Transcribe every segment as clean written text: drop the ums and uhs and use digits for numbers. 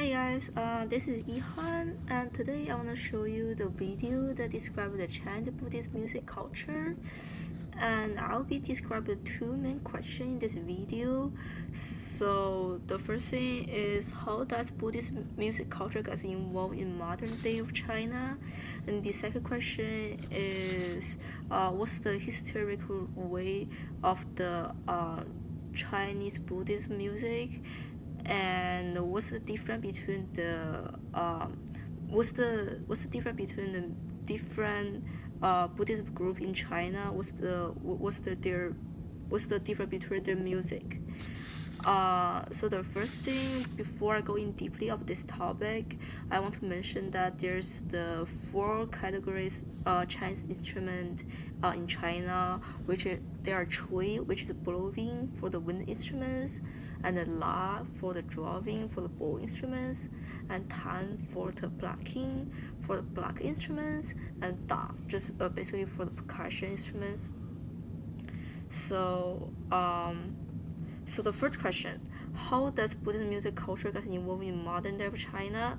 Hi guys, this is Ihan, and today I want to show you the video that describes the Chinese Buddhist music culture. And I'll be describing two main questions in this video. So the first thing is, how does Buddhist music culture get involved in modern day of China? And the second question is, what's the historical way of the Chinese Buddhist music? And what's the difference between the different Buddhist group in China? What's the difference between their music? So the first thing, before I go in deeply of this topic, I want to mention that there's the four categories Chinese instrument in China, there are chui, which is blowing for the wind instruments, and the la for the drawing for the bow instruments, and tan for the plucking for the pluck instruments, and da just basically for the percussion instruments. So the first question, how does Buddhist music culture get involved in modern day of China?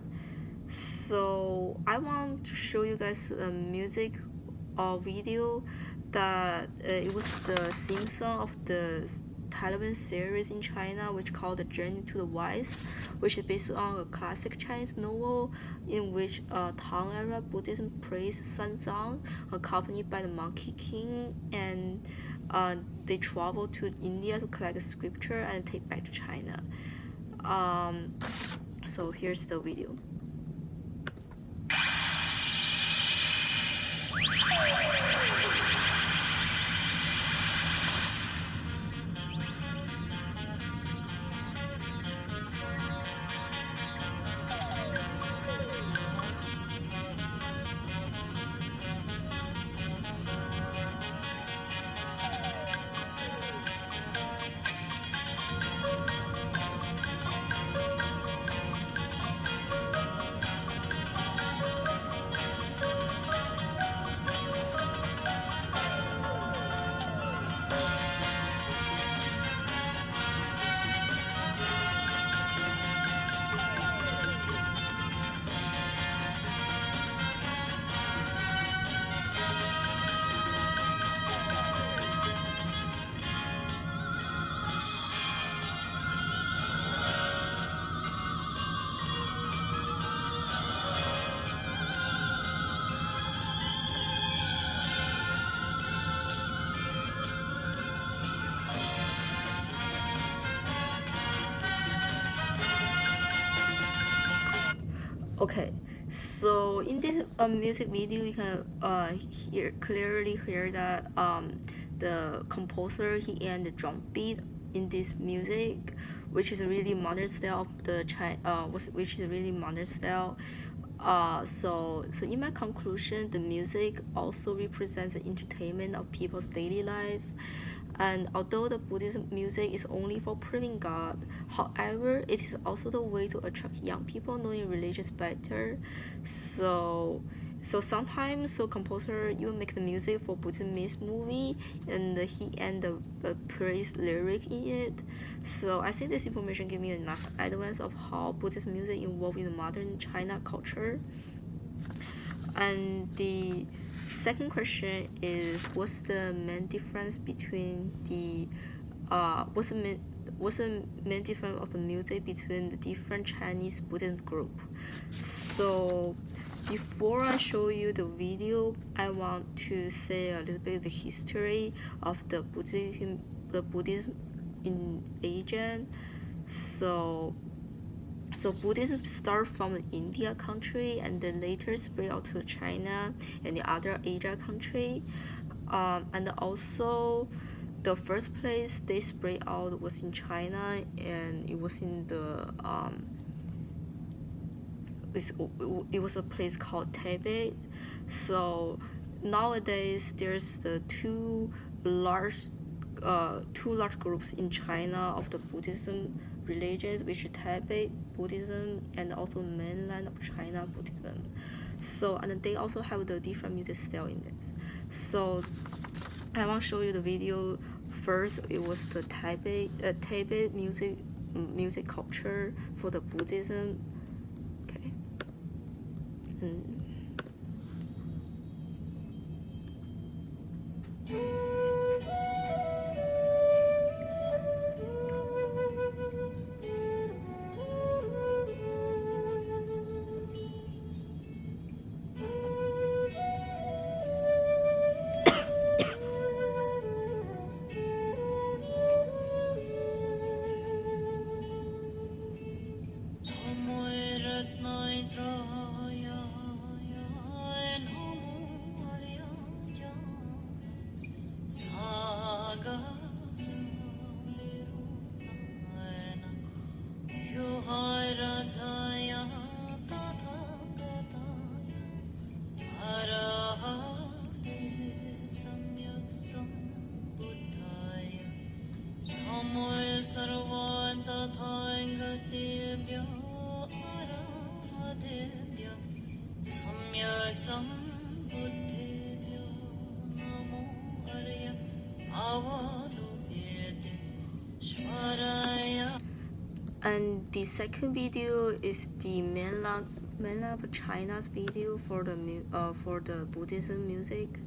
So I want to show you guys a music video that it was the theme song of the television series in China, which called The Journey to the West, which is based on a classic Chinese novel in which Tang era Buddhism priest Sanzang, accompanied by the Monkey King, and they travel to India to collect scripture and take back to China. So here's the video. Okay, so in this music video, you can clearly hear that the composer he and the drum beat in this music, which is a really modern style of the which is a really modern style. So in my conclusion, the music also represents the entertainment of people's daily life. And although the Buddhist music is only for praising God, however, it is also the way to attract young people knowing religions better. So sometimes, composer even make the music for Buddhist movie, and he and the praise lyric in it. So I think this information give me enough advance of how Buddhist music involved in the modern China culture. And the second question is, what's the main difference between the what's the main difference of the music between the different Chinese Buddhist group? So before I show you the video, I want to say a little bit of the history of the Buddhism in Asia. So Buddhism started from the India country and then later spread out to China and the other Asia country. And also the first place they spread out was in China, and it was in the it was a place called Tibet. So nowadays there's the two large groups in China of the Buddhism religions, which is Tibet Buddhism and also mainland of China Buddhism. So and they also have the different music style in this. So I want to show you the video. First, it was the Tibet music culture for the Buddhism. And the second video is the mainland of China's video for the Buddhism music.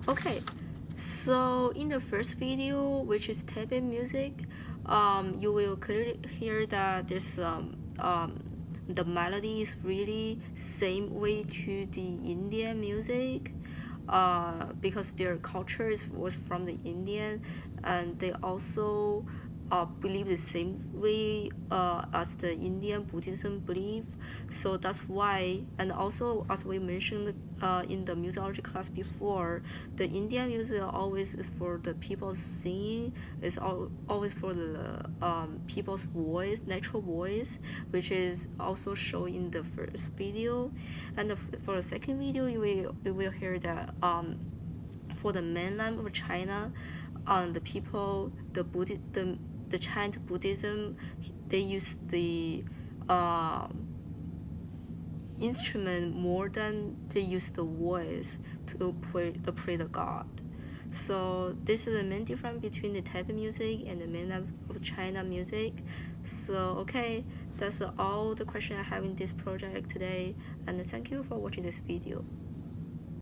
Okay, so in the first video, which is Tibetan music, you will clearly hear that the melody is really same way to the Indian music, because their culture was from the Indian, and they also believe the same way as the Indian Buddhism believe. So that's why, and also as we mentioned in the musicology class before, the Indian music always is for the people singing, is always for the people's voice, natural voice, which is also shown in the first video. And for the second video, you will hear that for the mainland of China, the people, the chant Buddhism, they use the instrument more than they use the voice to pray the God. So this is the main difference between the Tibetan music and the mainland of China music. So okay, that's all the question I have in this project today, and thank you for watching this video.